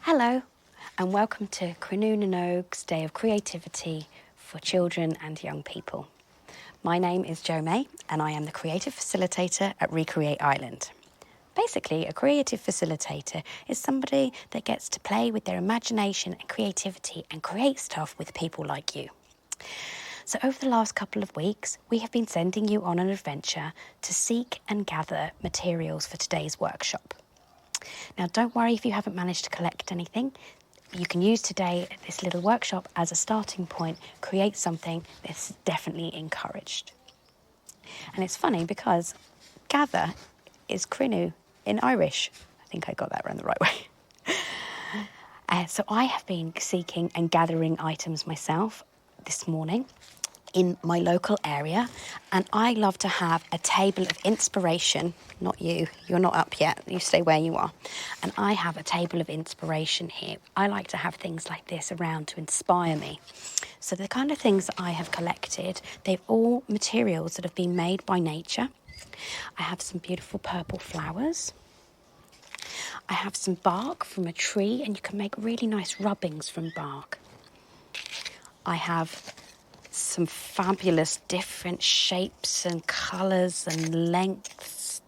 Hello, and welcome to Cruinniu nOg's Day of Creativity for Children and Young People. My name is Jo May, and I am the Creative Facilitator at ReCreate Ireland. Basically, a creative facilitator is somebody that gets to play with their imagination and creativity and create stuff with people like you. So over the last couple of weeks, we have been sending you on an adventure to seek and gather materials for today's workshop. Now, don't worry if you haven't managed to collect anything. You can use today, this little workshop, as a starting point, create something that's definitely encouraged. And it's funny because gather is Cruinniu in Irish. I think I got that around the right way. So I have been seeking and gathering items myself this morning in my local area, and I love to have a table of inspiration. Not you, you're not up yet, you stay where you are. And I have a table of inspiration here. I like to have things like this around to inspire me. So the kind of things that I have collected, they're all materials that have been made by nature. I have some beautiful purple flowers. I have some bark from a tree, and you can make really nice rubbings from bark. I have some fabulous different shapes and colours and lengths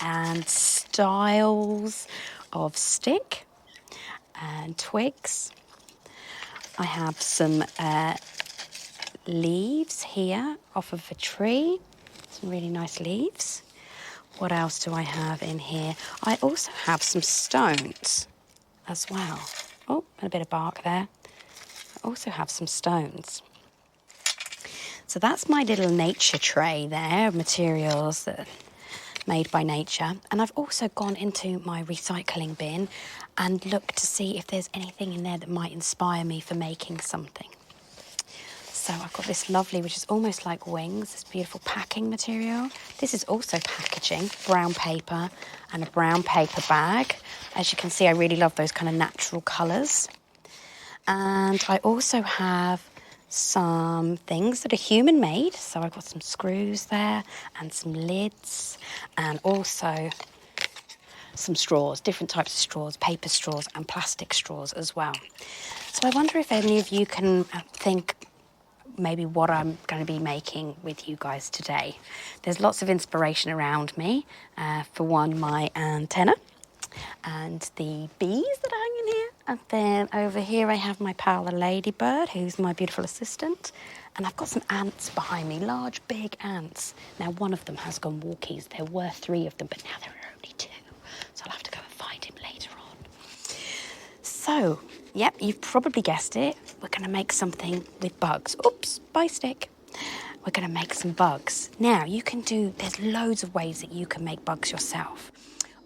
and styles of stick and twigs. I have some leaves here off of a tree, some really nice leaves. What else do I have in here? I also have some stones as well. Oh, and a bit of bark there. I also have some stones. So that's my little nature tray there, materials that are made by nature. And I've also gone into my recycling bin and looked to see if there's anything in there that might inspire me for making something. So I've got this lovely, which is almost like wings, this beautiful packing material. This is also packaging, brown paper and a brown paper bag. As you can see, I really love those kind of natural colours. And I also have some things that are human made. So I've got some screws there and some lids and also some straws, different types of straws, paper straws and plastic straws as well. So I wonder if any of you can think maybe what I'm going to be making with you guys today. There's lots of inspiration around me. For one, my antenna and the bees that are hanging here. And then over here I have my pal, the ladybird, who's my beautiful assistant. And I've got some ants behind me, large, big ants. Now, one of them has gone walkies. There were 3 of them, but now there are only 2. So I'll have to go and find him later on. So, yep, you've probably guessed it. We're going to make something with bugs. Oops, bye stick. We're going to make some bugs. Now, there's loads of ways that you can make bugs yourself.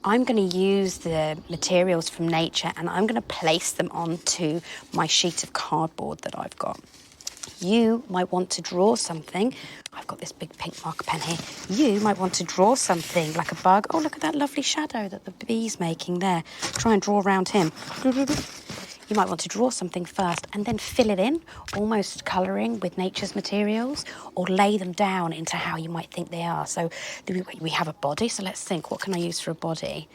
I'm going to use the materials from nature and I'm going to place them onto my sheet of cardboard that I've got. You might want to draw something. I've got this big pink marker pen here. You might want to draw something like a bug. Oh, look at that lovely shadow that the bee's making there. Try and draw around him. You might want to draw something first and then fill it in, almost colouring with nature's materials, or lay them down into how you might think they are. So we have a body, so let's think, what can I use for a body?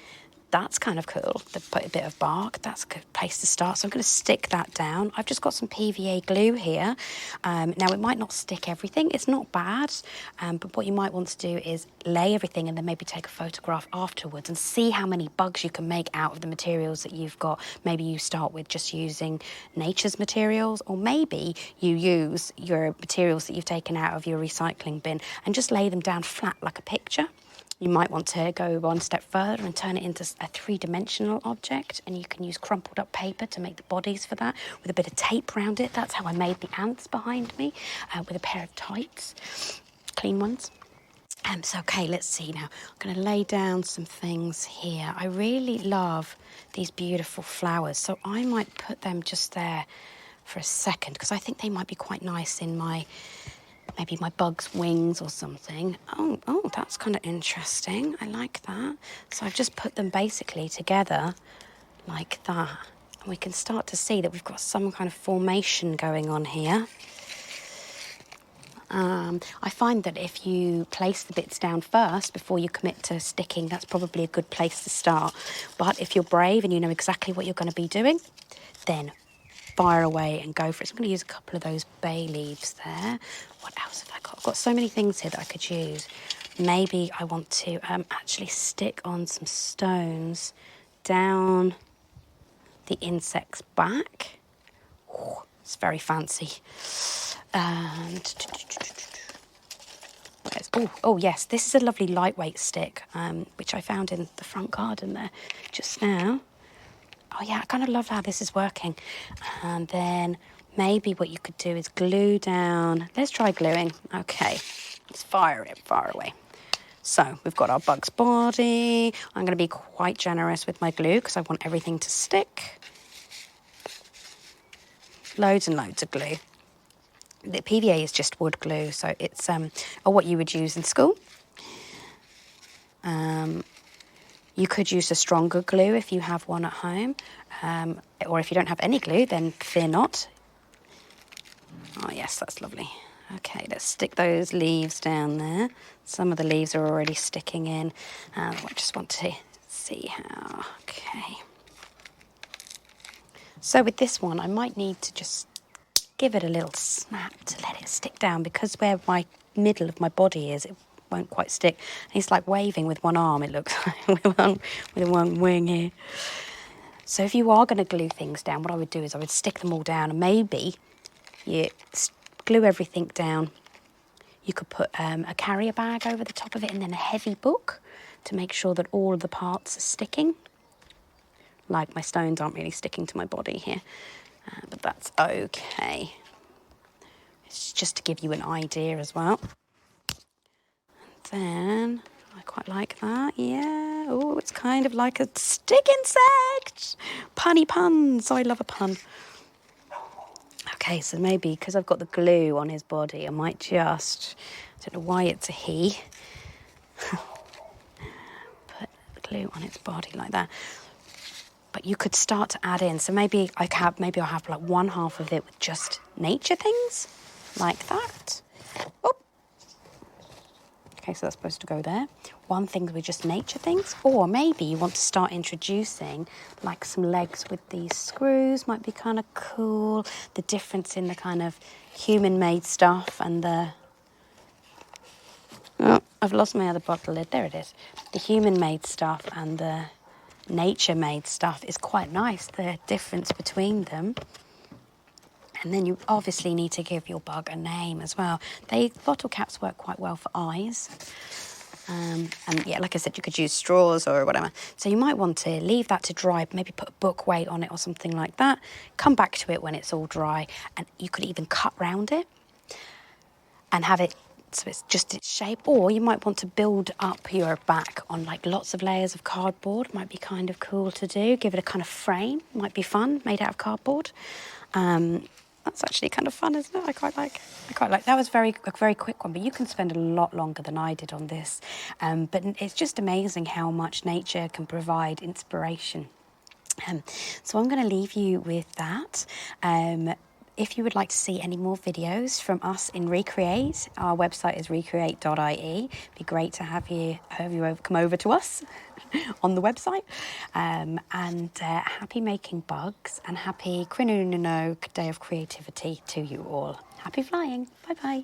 That's kind of cool, a bit of bark. That's a good place to start. So I'm going to stick that down. I've just got some PVA glue here. Now, it might not stick everything. It's not bad. But what you might want to do is lay everything and then maybe take a photograph afterwards and see how many bugs you can make out of the materials that you've got. Maybe you start with just using nature's materials, or maybe you use your materials that you've taken out of your recycling bin and just lay them down flat like a picture. You might want to go one step further and turn it into a 3-dimensional object, and you can use crumpled up paper to make the bodies for that with a bit of tape around it. That's how I made the ants behind me with a pair of tights, clean ones. So, okay, let's see now. I'm going to lay down some things here. I really love these beautiful flowers, so I might put them just there for a second because I think they might be quite nice in maybe my bug's wings or something. Oh, that's kind of interesting. I like that. So I've just put them basically together like that. And we can start to see that we've got some kind of formation going on here. I find that if you place the bits down first before you commit to sticking, that's probably a good place to start. But if you're brave and you know exactly what you're going to be doing, then fire away and go for it. So I'm going to use a couple of those bay leaves there. What else have I got? I've got so many things here that I could use. Maybe I want to actually stick on some stones down the insect's back. Ooh, it's very fancy. And oh yes, this is a lovely lightweight stick, which I found in the front garden there just now. Oh yeah, I kind of love how this is working. And then maybe what you could do is glue down. Let's try gluing. Okay, let's fire it far away. So we've got our bug's body. I'm going to be quite generous with my glue because I want everything to stick. Loads and loads of glue. The PVA is just wood glue, so it's or what you would use in school. You could use a stronger glue if you have one at home, or if you don't have any glue, then fear not. Oh yes, that's lovely. Okay, let's stick those leaves down there. Some of the leaves are already sticking in. I just want to see how. Okay. So with this one, I might need to just give it a little snap to let it stick down, because where my middle of my body is, it won't quite stick. It's like waving with one arm, it looks like, with one wing here. So if you are going to glue things down, what I would do is I would stick them all down, and maybe you glue everything down. You could put a carrier bag over the top of it and then a heavy book to make sure that all of the parts are sticking. Like my stones aren't really sticking to my body here, but that's okay. It's just to give you an idea as well. And then I quite like that, yeah. Oh, it's kind of like a stick insect. Punny puns, I love a pun. Okay, so maybe because I've got the glue on his body, I might just, I don't know why it's a he, put the glue on its body like that. But you could start to add in, so maybe I'll have like one half of it with just nature things, like that. Oh. Okay, so that's supposed to go there. One thing with just nature things, or maybe you want to start introducing like some legs with these screws, might be kind of cool. The difference in the kind of human-made stuff and the... Oh, I've lost my other bottle lid. There it is. The human-made stuff and the nature-made stuff is quite nice, the difference between them. And then you obviously need to give your bug a name as well. Bottle caps work quite well for eyes. And yeah, like I said, you could use straws or whatever. So you might want to leave that to dry, maybe put a book weight on it or something like that. Come back to it when it's all dry. And you could even cut round it and have it so it's just its shape. Or you might want to build up your back on like lots of layers of cardboard. Might be kind of cool to do. Give it a kind of frame. Might be fun, made out of cardboard. That's actually kind of fun, isn't it? I quite like. That was a very quick one, but you can spend a lot longer than I did on this. But it's just amazing how much nature can provide inspiration. So I'm going to leave you with that. If you would like to see any more videos from us in ReCreate, our website is recreate.ie. It'd be great to have you come over to us on the website. And happy making bugs and happy Cruinniu Day of Creativity to you all. Happy flying. Bye-bye.